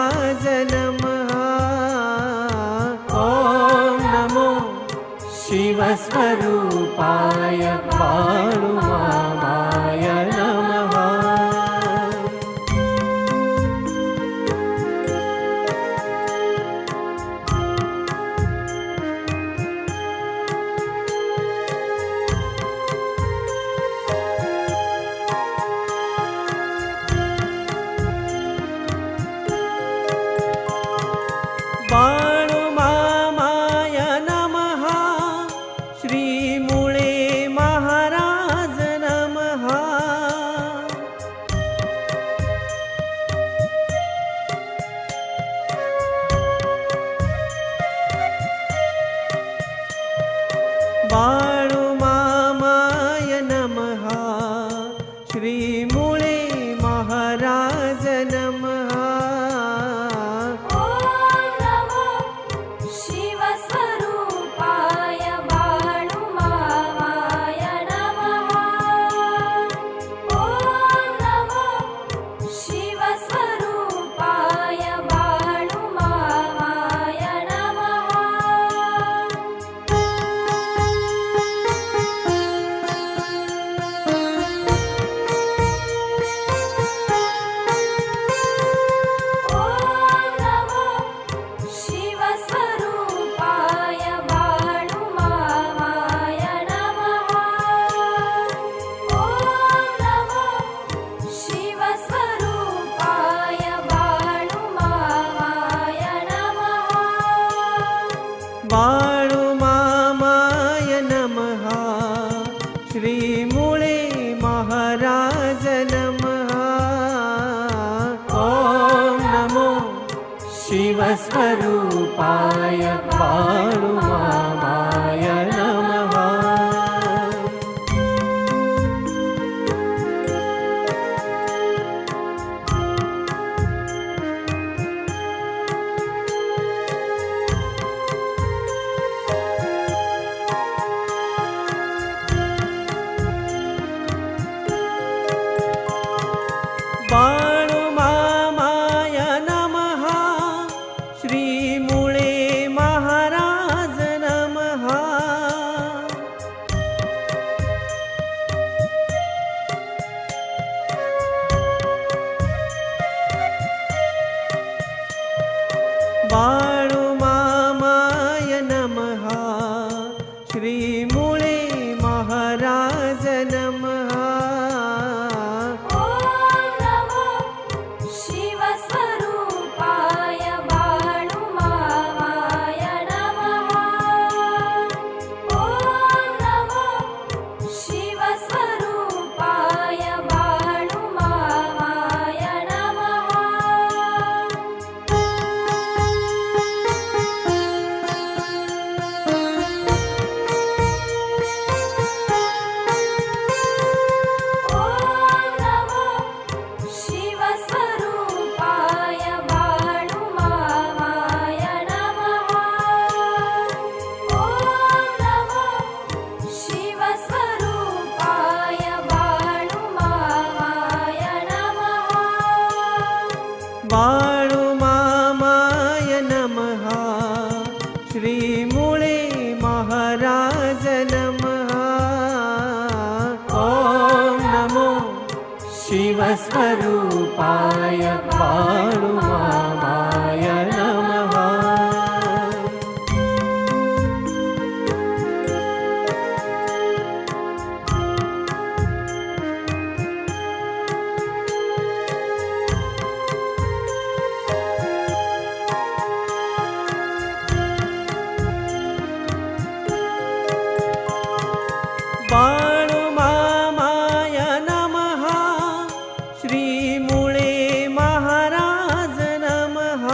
महाराज नमः। ॐ नमो शिवस्वरूपाय बाळुमामाय नमः। बाळुमामाय नमः। श्रीमुळे महाराज नमः। बाळुमामाय नमः। श्रीमुळे महाराज नमः। बाळुमामाय नमः। श्रीमुळे महाराज नमः। ॐ नमो शिवस्वरूपाय बाळुमामाय नमः। बाळुमामाय नमः। श्रीमुळे महाराज नमः। बाळुमामाय नमः। श्रीमुळे महाराज नमः। बाळुमामाय नमः। श्रीमुळे महाराज नमः। ॐ नमो शिवस्वरूपाय बाळुमामाय नमः। बाळुमामाय नमः। श्रीमुळे महाराज नमः।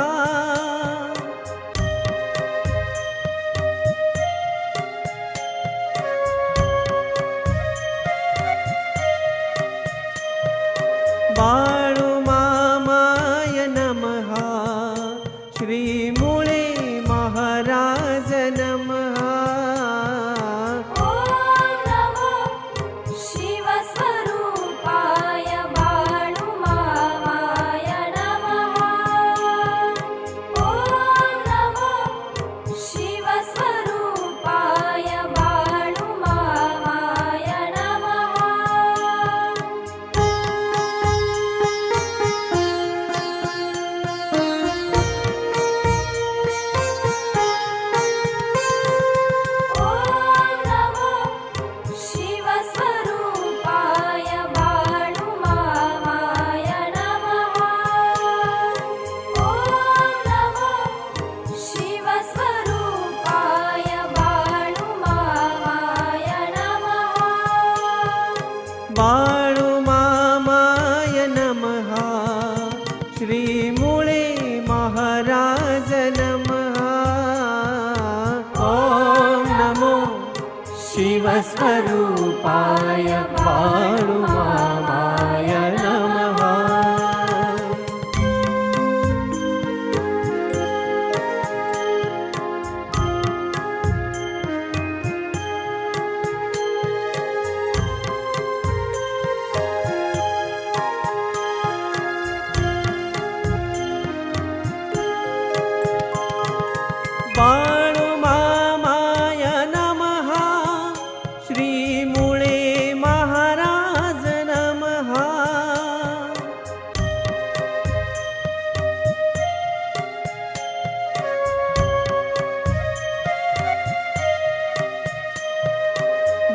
बाळुमामाय नमः। श्रीमुळे महाराज नमः। महाराज नमः। ॐ नमो शिवस्वरूपाय बाळुमामाय नमः। बाळुमामाय नमः। श्रीमुळे महाराज नमः।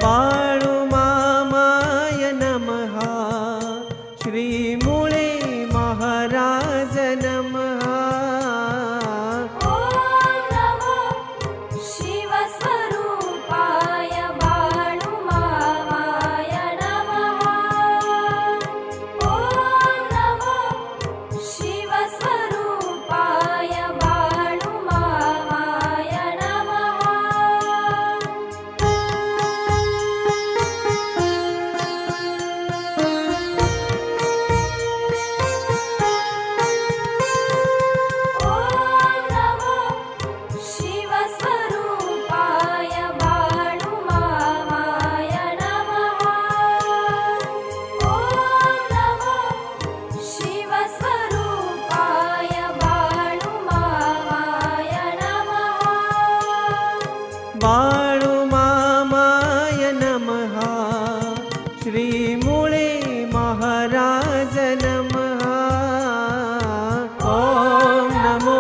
बाळुमामाय नमः। श्रीमुळे महाराज नमः। बाळुमामाय नमः। श्रीमुळे महाराज नमः। ॐ नमो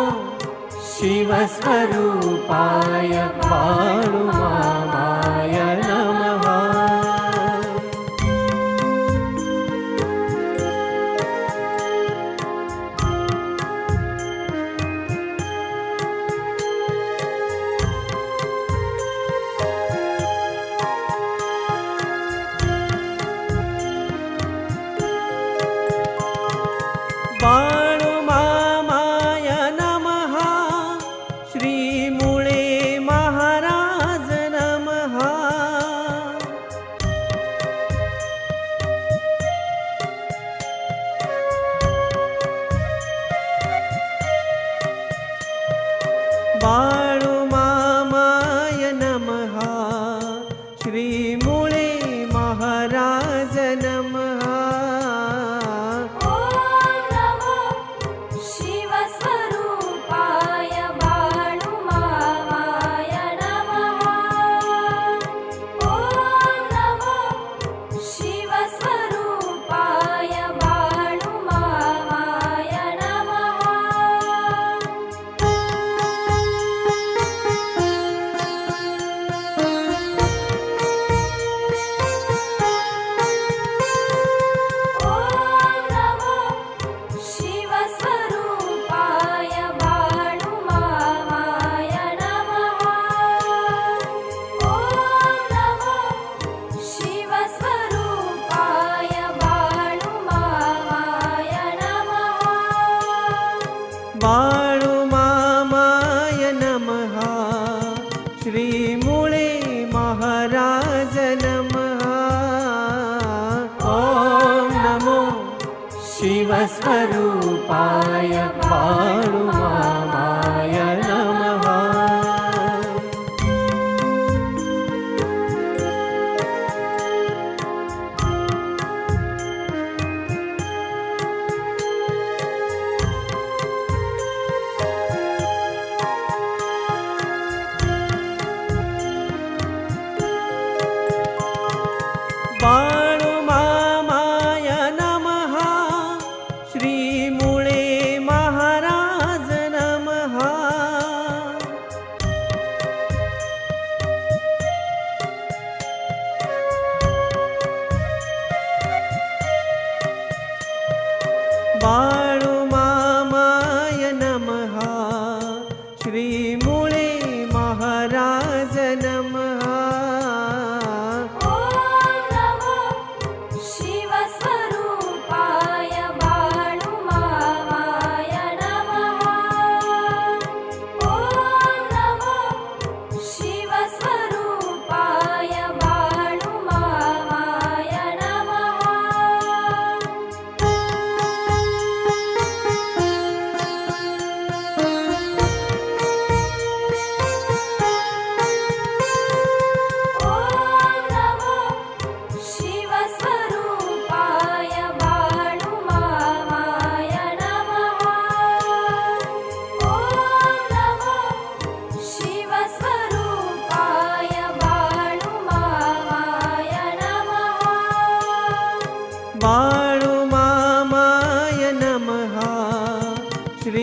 शिवस्वरूपाय बाळुमामाय नमः। बाळुमामाय नमः। श्रीमुळे महाराज नमः। बाळुमामाय नमः। श्रीमुळे महाराज नमः। बाळुमामाय नमः। श्रीमुळे महाराज नमः। ॐ नमो शिवस्वरूपाय बाळुमामाय नमः। बाळुमामाय नमः। श्रीमुळे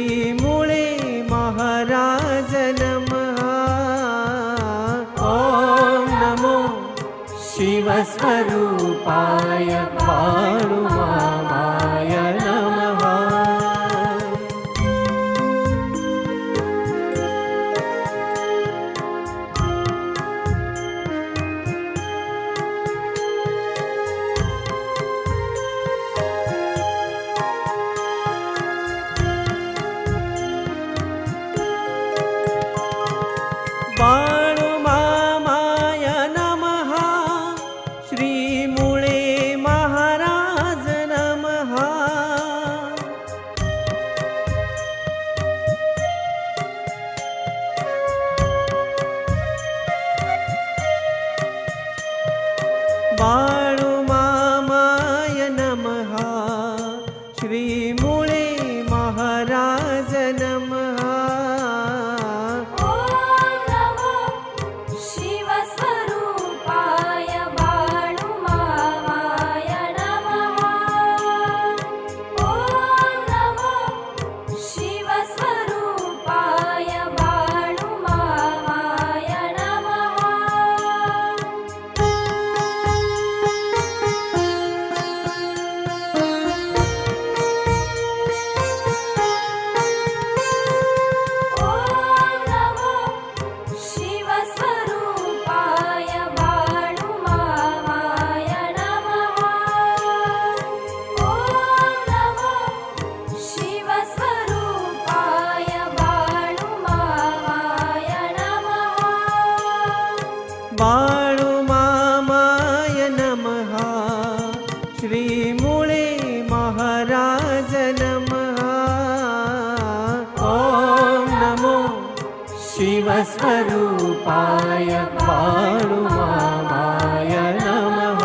श्रीमूळे महाराज नमः। ॐ नमो शिवस्वरूपाय बाळुमामाय नमः। बाळुमामाय नमः। श्रीमूळे महाराज नमः। बाळुमामाय नमः। श्रीमूळे महाराज नमः। बाळुमामाय नमः। श्रीमूळे महाराज नमः। ॐ नमो शिवस्वरूपाय बाळुमामाय नमः।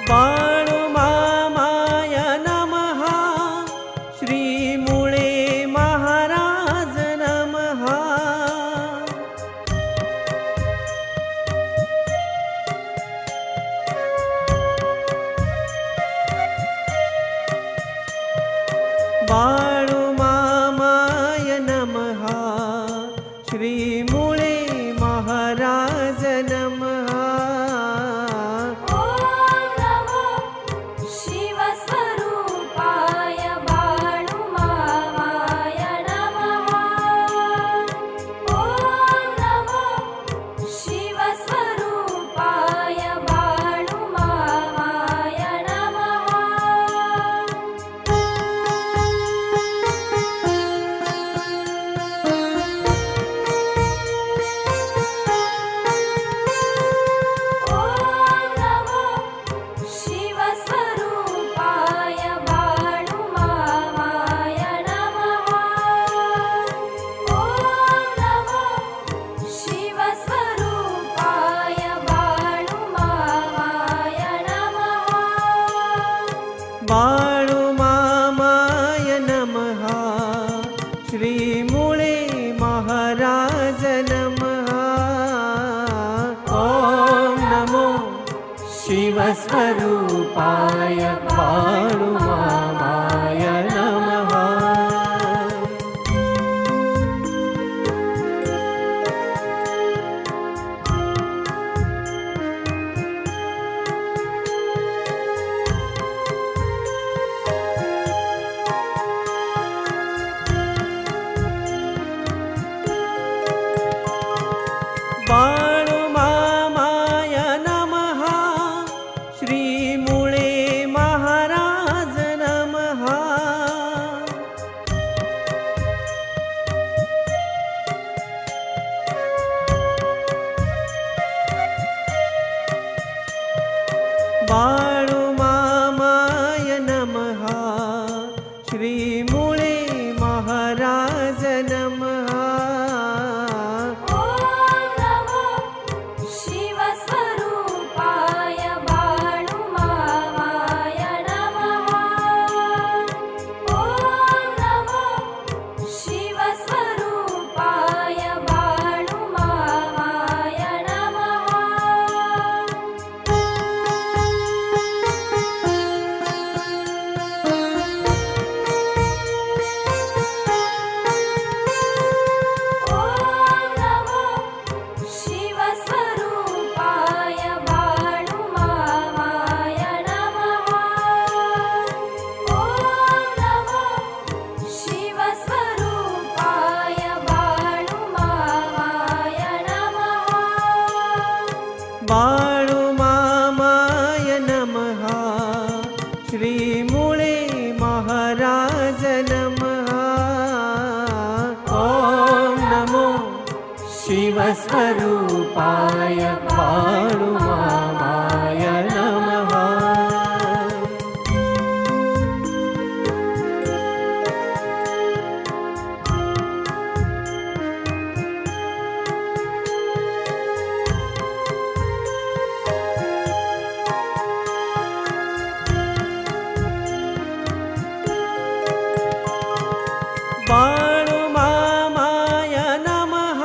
बाळुमामाय नमः। श्रीमूळे महाराज नमः। बाळुमामाय नमः। श्रीमूळे महाराज नमः। बाळुमामाय नमः। श्रीमूळे महाराज नमः। ॐ नमो शिवस्वरूपाय बाळुमामाय नमः। बाळुमामाय नमः। श्रीमूळे महाराज महाराज नमः। ॐ नमो शिवस्वरूपाय बाळुमामाय नमः। बाळुमामाय नमः।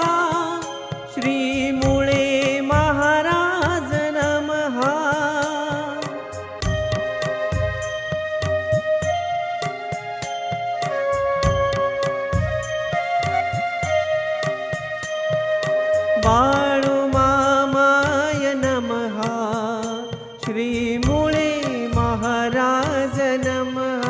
श्रीमुळे महाराज नमः। बाळुमामाय नमः। श्रीमुळे महाराज नमः।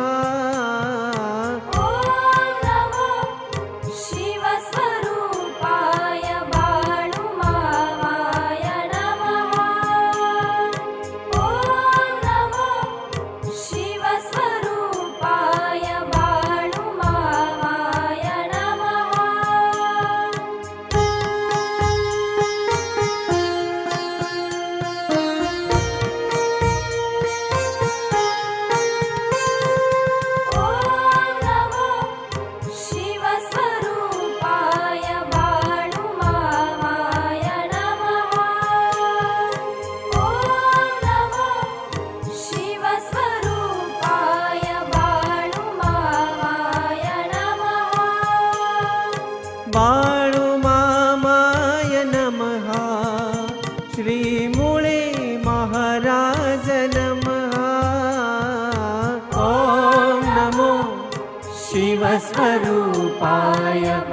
बाळुमामाय नमः। श्रीमुळे महाराज नमः। ॐ नमो शिवस्वरूपाय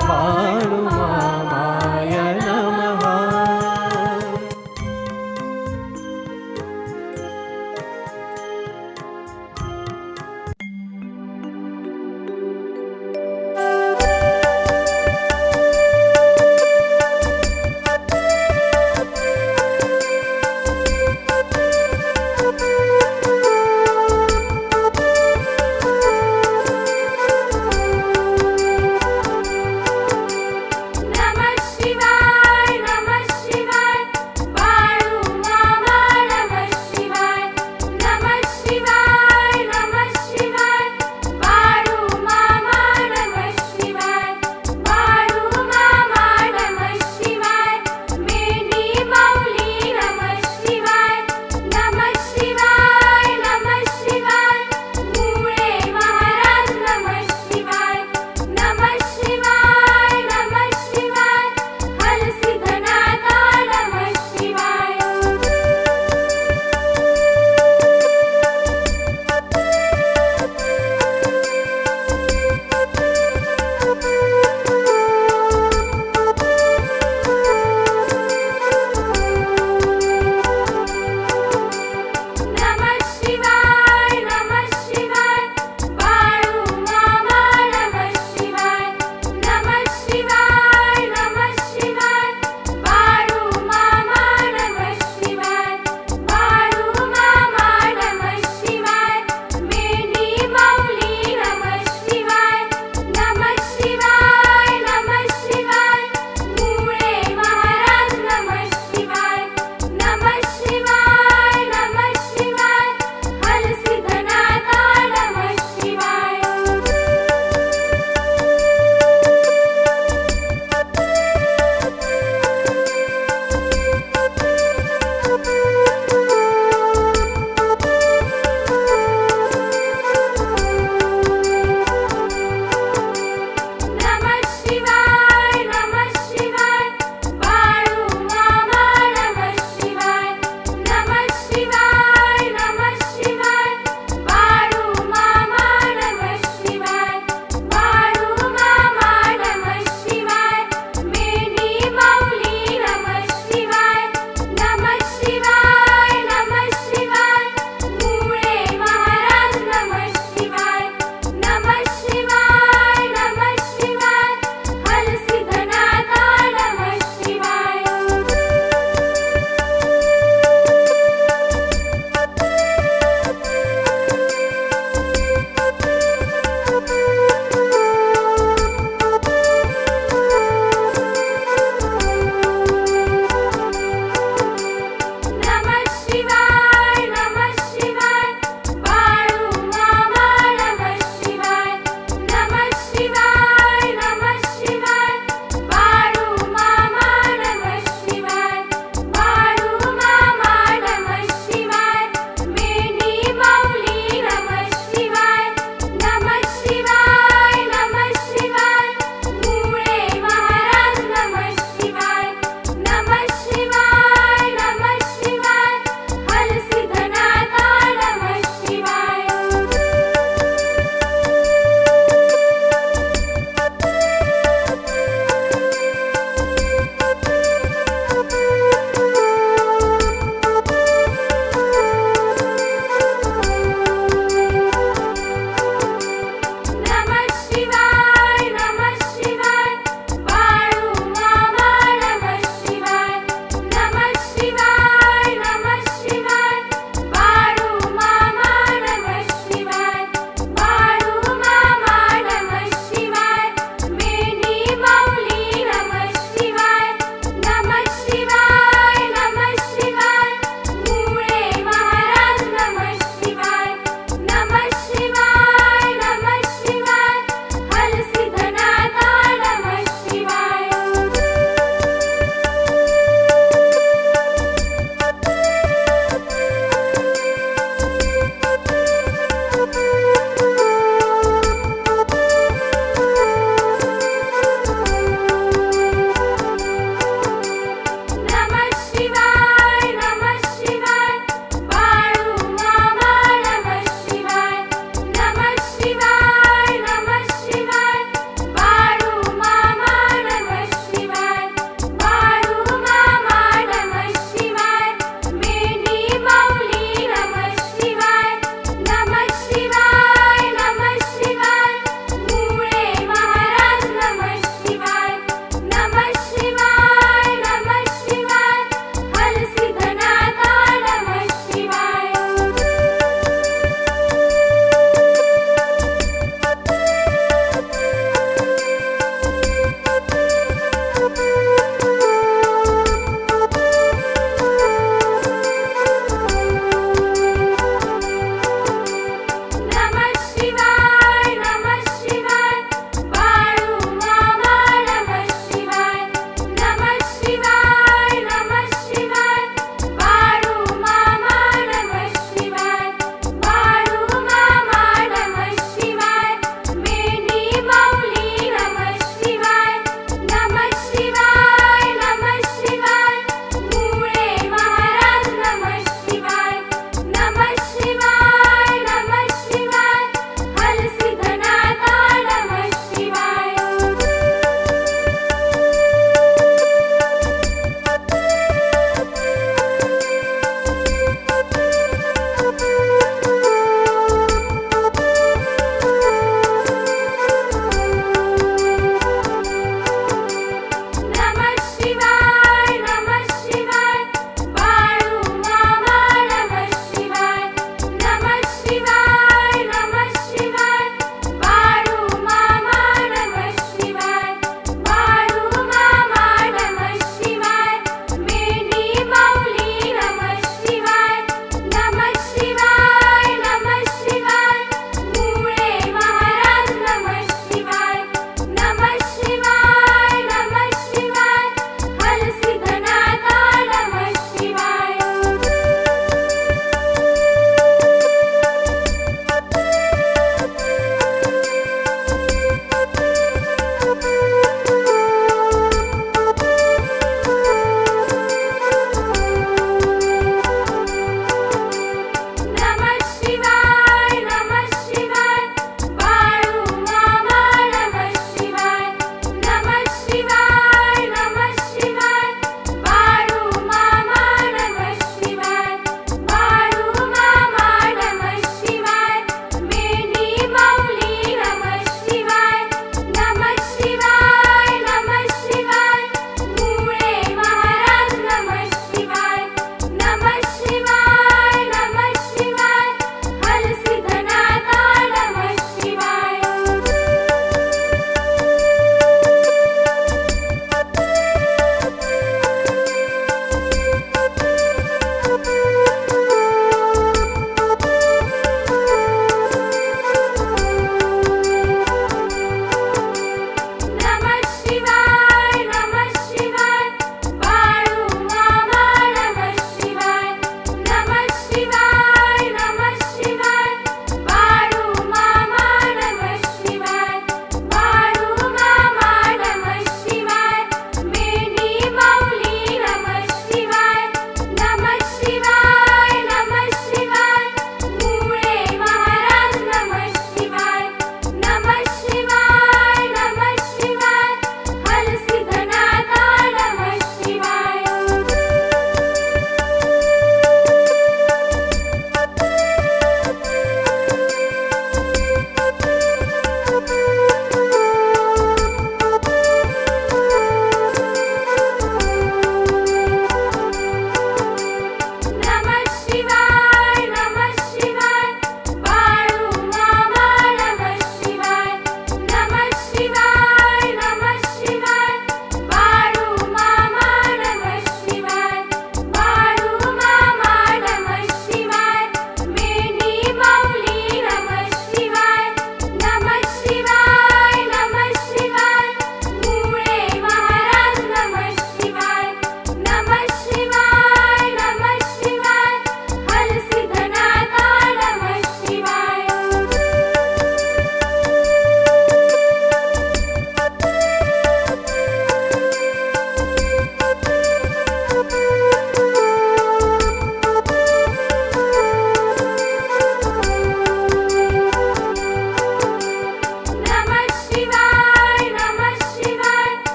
बाळुमामाय नमः। नमः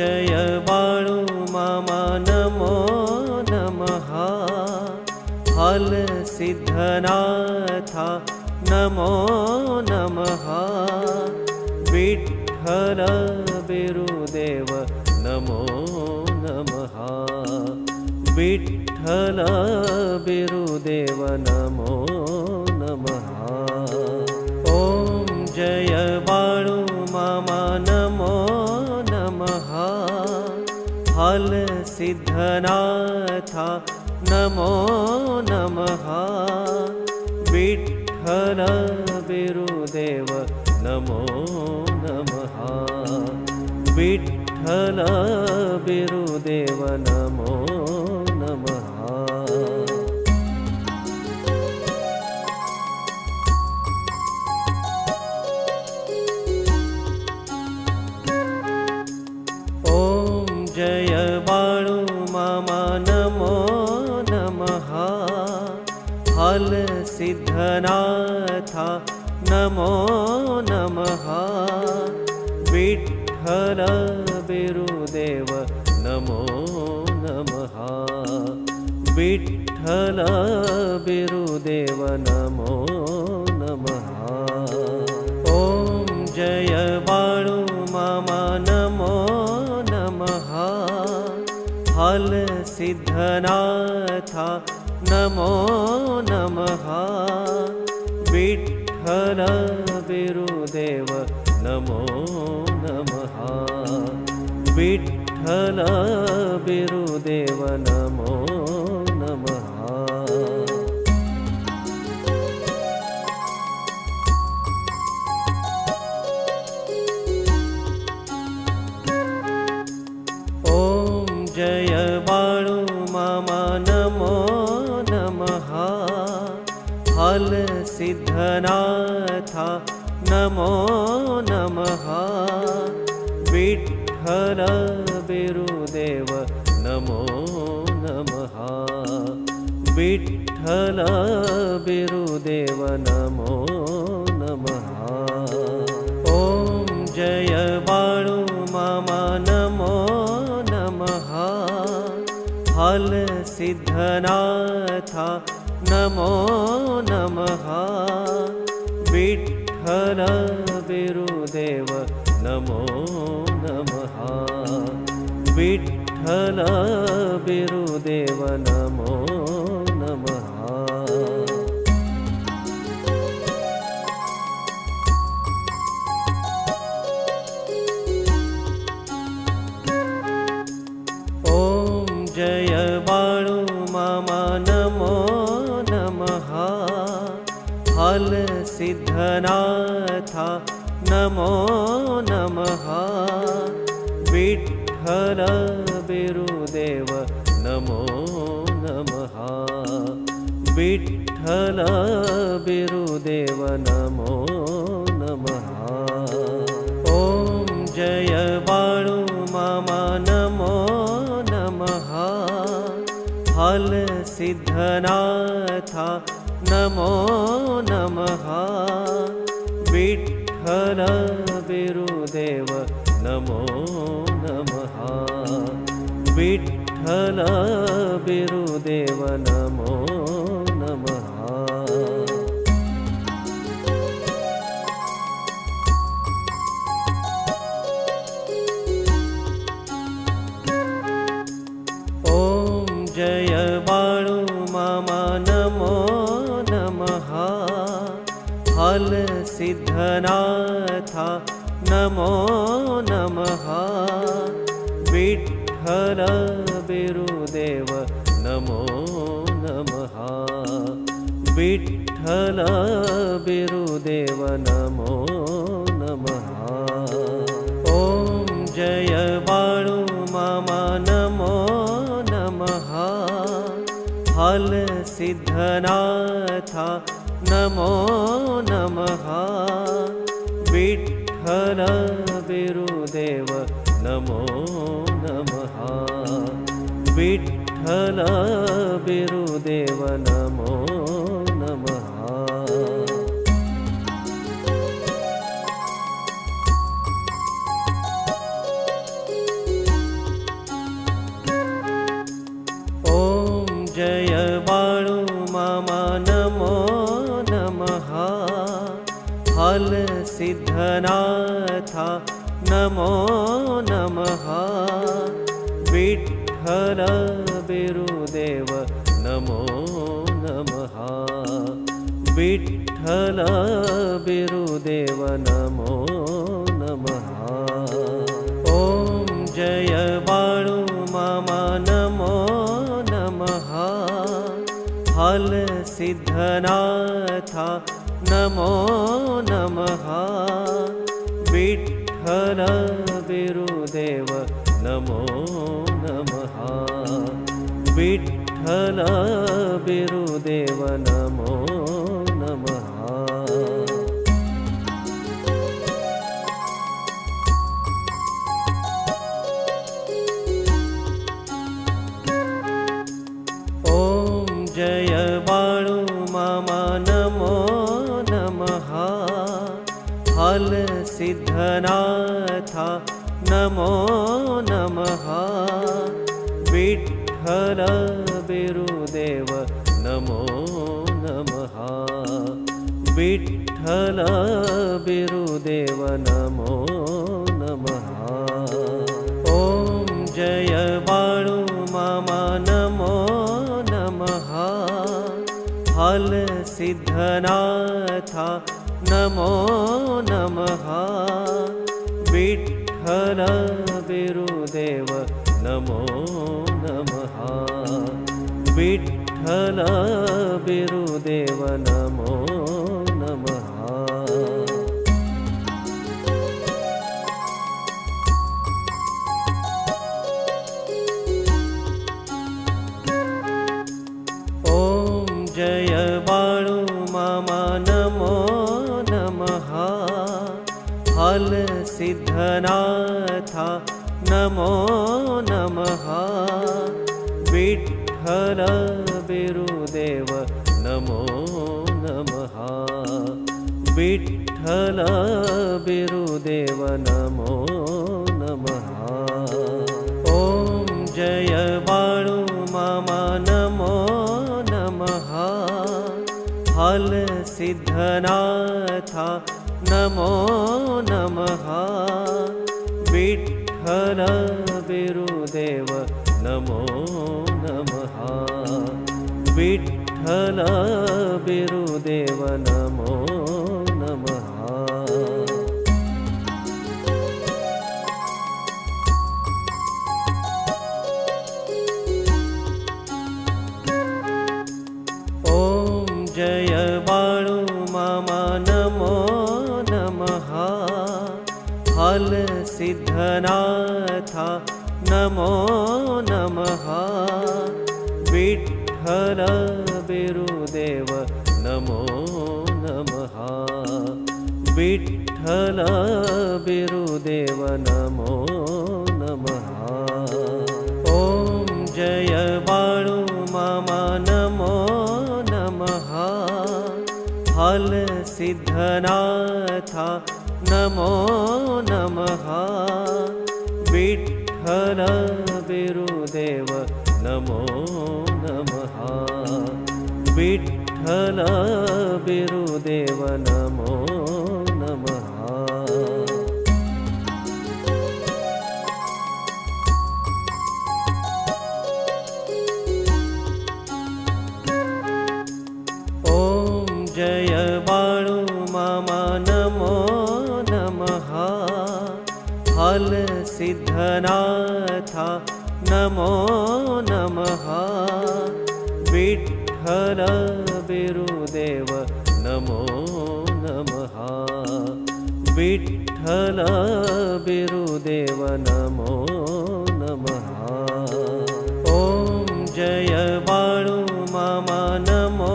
जय बाळू मामा नमो नमः। हल सिद्धनाथा नमो नमः। विठ्ठल बिरुदेव नमो नमः। विठ्ठल बिरुदेव नमो नमः। ॐ जय बाळू मामा नमो नमः। हल सिद्धनाथा नमो नमः। विठ्ठल बिरुदेव नमो नमः। विठ्ठल बिरुदेव नमो नमः। ॐ जय बाळू मामा नमो नमः। हल सिद्धनाथा नमो नमः। विठ्ठल बिरुदेव नमो नमः। विठ्ठल बिरुदेव नमो नमः। ॐ जय बाळू मामा नमो नमः। हल सिद्धनाथा नमो नमः। विठ्ठल बिरुदेव नमो नमः। विठ्ठल बिरुदेव नमो नमः। ॐ जय बाळू मामा नमो नमः। हल सिद्धनाथा नमो नमः। विठ्ठल बिरुदेव नमो नमः। विठ्ठल बिरुदेव नमो नमः। ॐ जय बाळू मामा नमो नमः। हल सिद्धनाथा नमो नमः। विठ्ठल बिरुदेव नमो नमः। विठ्ठल बिरुदेव नमो नमः। ॐ जय बाळू मामा नमो नमः। हल सिद्धनाथा नमो नमः। विठ्ठल बिरुदेव नमो नमः। विठ्ठल बिरुदेव नमो नमः। ॐ जय बाळू मामा नमो नमः। हल सिद्धनाथा नमो नमः। विठ्ठल बिरुदेव नमो नमः। विठ्ठल बिरुदेव नमो नमः। ॐ जय बाळू मामा नमो नमः। हल सिद्धनाथा नमो नमः। विठ्ठल बिरुदेव नमो नमः। विठ्ठल बिरुदेव नमो नमः। ॐ जय बाळू मामा नमो नमः। हल सिद्धनाथा नमो नमः। विठ्ठल बिरुदेव नमो नमः। ॐ जय बाळू मामा नमो नमः। जय बाळू मामा नमो नमः। हल सिद्धनाथा नमो नमः। विठ्ठल बिरुदेव नमो नमः। विठ्ठल बिरुदेव नमो नमः। ॐ जय बाळू मामा नमो नमः। हल सिद्धनाथा नमो नमः। विठ्ठल बिरुदेव नमो नमः। विठ्ठल बिरुदेव नमो नमः। ॐ हाल सिद्धनाथा नमो नमः विठ्ठल बिरुदेव नमो नमः विठ्ठल बिरुदेव नमो नमः ॐ जय बाळु मामा नमो नमः हाल सिद्धनाथा नमो नमः विठ्ठल बिरुदेव नमो नमः विठ्ठल बिरुदेव नमो नमः ॐ जय बाळु मामा नमो नमः हाल सिद्धनाथा नमो नमः विठ्ठल बिरुदेव नमो नमः विठ्ठल बिरुदेव नमो नमः ॐ जय बाळु मामा नमो नमः हाल सिद्धनाथा नमो नमः विठ्ठल बिरुदेव नमो नमः विठ्ठल बिरुदेव नमो नमः ॐ जय बाळु मामा नमो नमः हाल सिद्धनाथा नमो नमः विठ्ठल बिरुदेव नमो नमः विठ्ठल बिरुदेव नमो नमः ॐ जय बाळु मामा नमो नमः हाल सिद्धनाथा नमो नमः विठ्ठल बिरुदेव नमो नमः विठ्ठल बिरुदेव नमो नमः ॐ जय बाळु मामा नमो नमः हाल सिद्धनाथा नमो नमः विठ्ठल बिरुदेव नमो नमः विठ्ठल बिरुदेव नमो नमः ॐ जय बाळु मामा नमो नमः हाल सिद्धनाथा नमो नमः विठ्ठल बिरुदेव नमो नमः विठ्ठल बिरुदेव नमो नमः ॐ जय बाळु मामा नमो नमः हाल सिद्धनाथा नमो नमः विठ्ठल बिरुदेव नमो नमः विठ्ठल बिरुदेव नमो नमः ॐ जय बाळु मामा नमो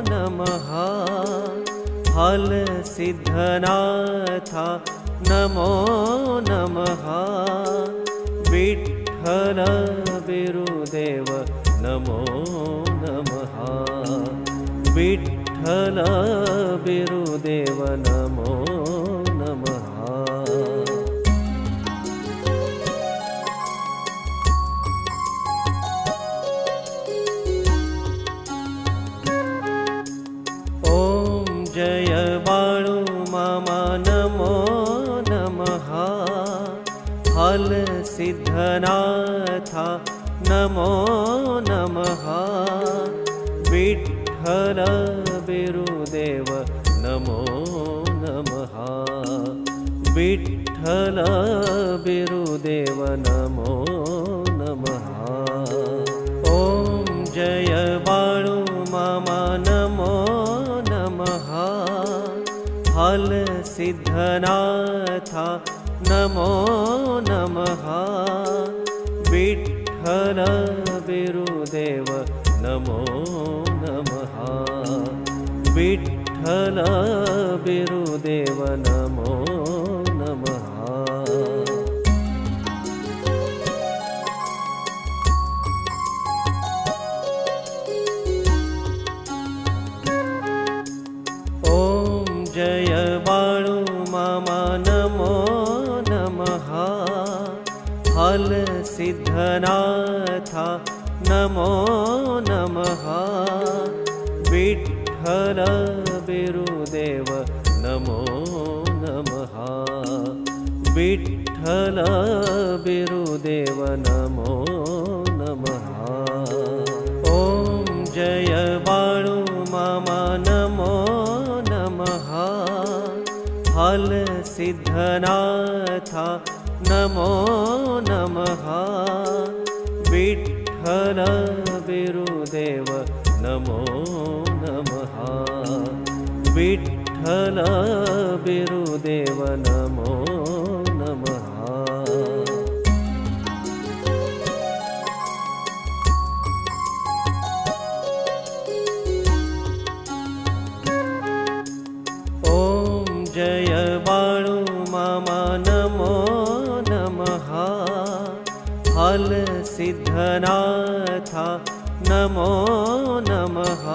नमः हाल सिद्धनाथा नमो नमः विठ्ठल बिरुदेव नमो नमः विठ्ठल बिरुदेव नमो नमः ॐ जय बाळु मामा हाल सिद्धनाथा नमो नमः विठ्ठल बिरुदेव नमो नमः विठ्ठल बिरुदेव नमो नमः ॐ जय बाळु मामा नमो नमः हाल सिद्धनाथा नमो नमः विठ्ठल बिरुदेव नमो नमः विठ्ठल बिरुदेव नमो नमः ॐ जय बाळु मामा नमो नमः हाल सिद्धनाथा नमो नमः विठ्ठल बिरुदेव नमो नमः विठ्ठल बिरुदेव नमो नमः ॐ जय बाळु मामा नमो नमः हाल सिद्धनाथा नमो नमः विठ्ठल बिरुदेव नमो नमः विठ्ठल बिरुदेव नमो नमः ॐ जय बाळु मामा नमो नमः हाल सिद्धनाथा नमो नमः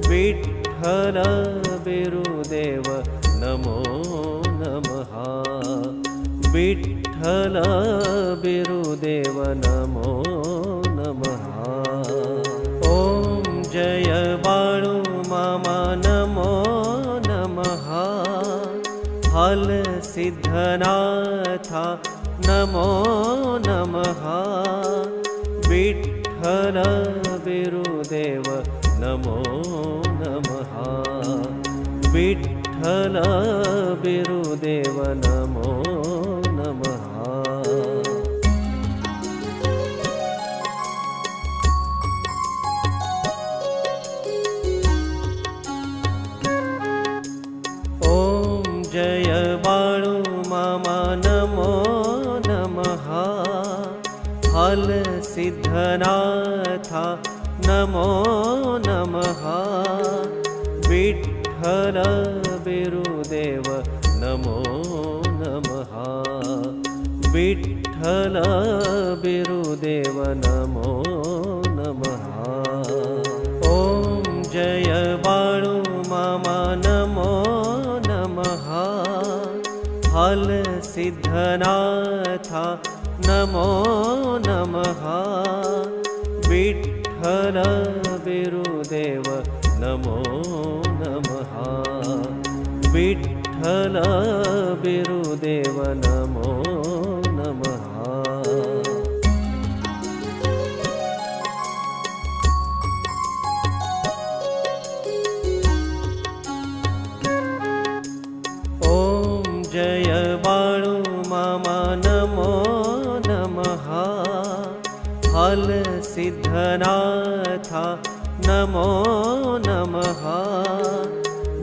विठ्ठल बिरुदेव नमो नमः विठ्ठल बिरुदेव नमो नमः ॐ जय बाळु मामा नमो नमः हाल सिद्धनाथा नमो नमः विठ्ठल बिरुदेव नमो नमः विठ्ठल बिरुदेव नमो नमः ॐ जय बाळु मामा नमो नमः हाल सिद्धनाथा नमो नमः विठ्ठल बिरुदेव नमो नमः विठ्ठल बिरुदेव नमो नमः ॐ जय बाळु मामा नमो नमः हाल सिद्धनाथा नमो नमः विठ्ठल बिरुदेव नमो नमः विठ्ठल बिरुदेव नमो नमः ॐ जय बाळु मामा नमो नमः हाल सिद्धनाथा नमो नमः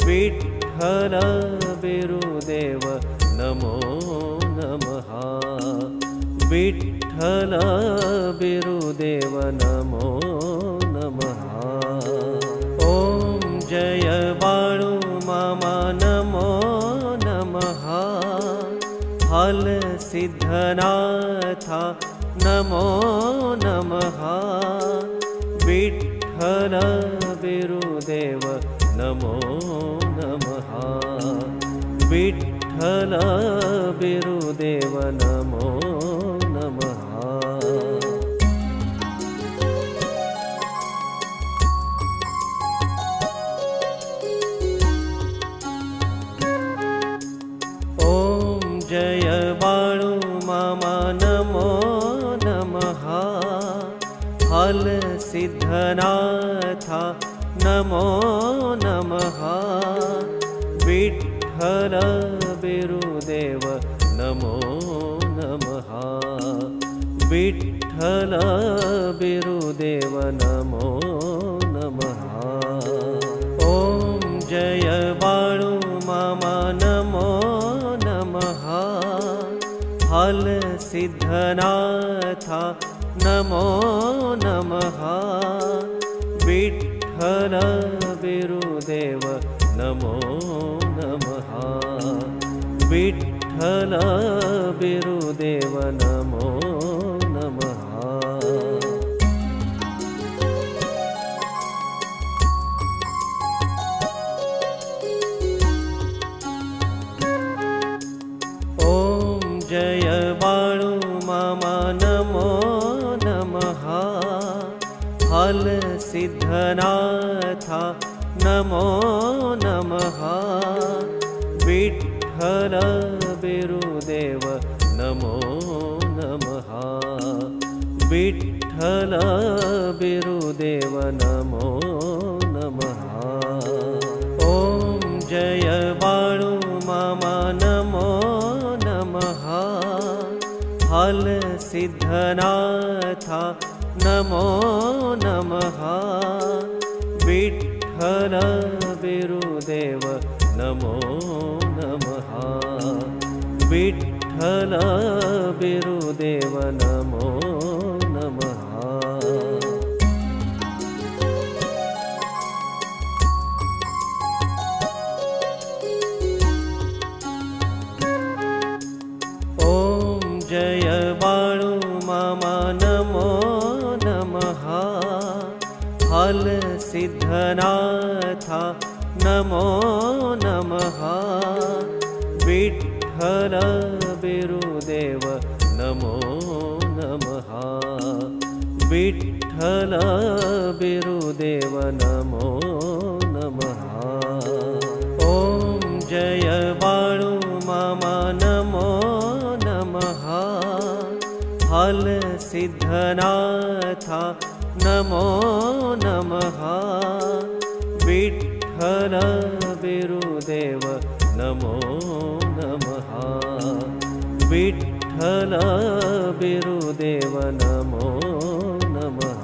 विठ्ठल बिरुदेव नमो नमः विठ्ठल बिरुदेव नमो नमः ॐ जय बाळु मामा नमो नमः हाल सिद्धनाथा नमो नमः विठ्ठल बिरुदेव नमो नमः विठ्ठल बिरुदेव नमो नमः ॐ जय बाळु मामा नमो नमः हल सिद्धनाथा नमो नमः विठ्ठल बिरुदेव नमो नमः विठ्ठल बिरुदेव नमो नमः ॐ जय बाळु मामा नमो नमः हल सिद्धनाथा नमो नमः विठ्ठल बिरुदेव नमो नमः विठ्ठल बिरुदेव नमो नमः ॐ जय बाळु मामा नमो नमः हल सिद्धनाथा नमो नमः विठ्ठल बिरुदेव नमो नमः विठ्ठल बिरुदेव नमो नमः ॐ जय बाळु मामा नमो नमः हल सिद्धनाथा नमो नमः विठ्ठल बिरुदेव नमो नमः विठ्ठल बिरुदेव नमो नमः ॐ जय बाळु मामा नमो नमः हल सिद्धनाथा नमो नमः विठ्ठल बिरुदेव नमो नमः विठ्ठल बिरुदेव नमो नमः ॐ जय बाळु मामा नमो नमः हल सिद्धनाथा नमो नमः विठ्ठल बिरुदेव नमो नमः विठ्ठल बिरुदेव नमो नमः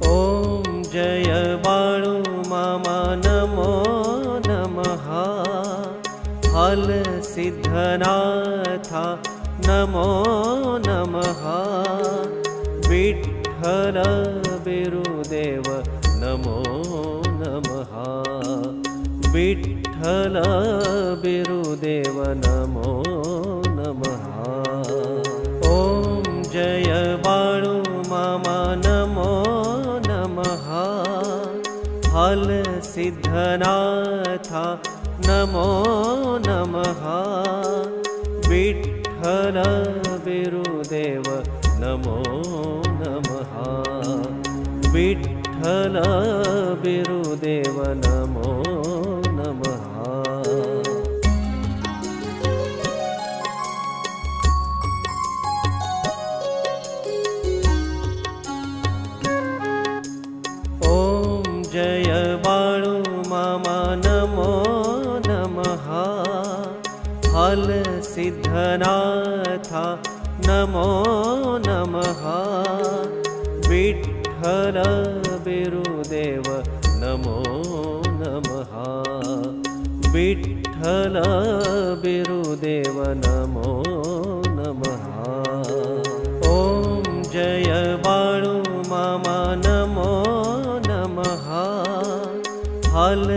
ॐ जय बाळु मामा नमो नमः हल सिद्धनाथा नमो नमः विठ्ठल बिरुदेव नमो नमः विठ्ठल बिरुदेव नमो नमः ॐ जय बाळु मामा नमो नमः हल सिद्धनाथा नमो नमः विठ्ठल बिरुदेव नमो नमः विठ्ठल बिरुदेव नमो नमः ॐ जय बाळु मामा नमो नमः हल सिद्धनाथा नमो नमः विठ्ठल बिरुदेव नमो नमः विठ्ठल बिरुदेव नमो नमः ॐ जय बाळु मामा नमो नमः हल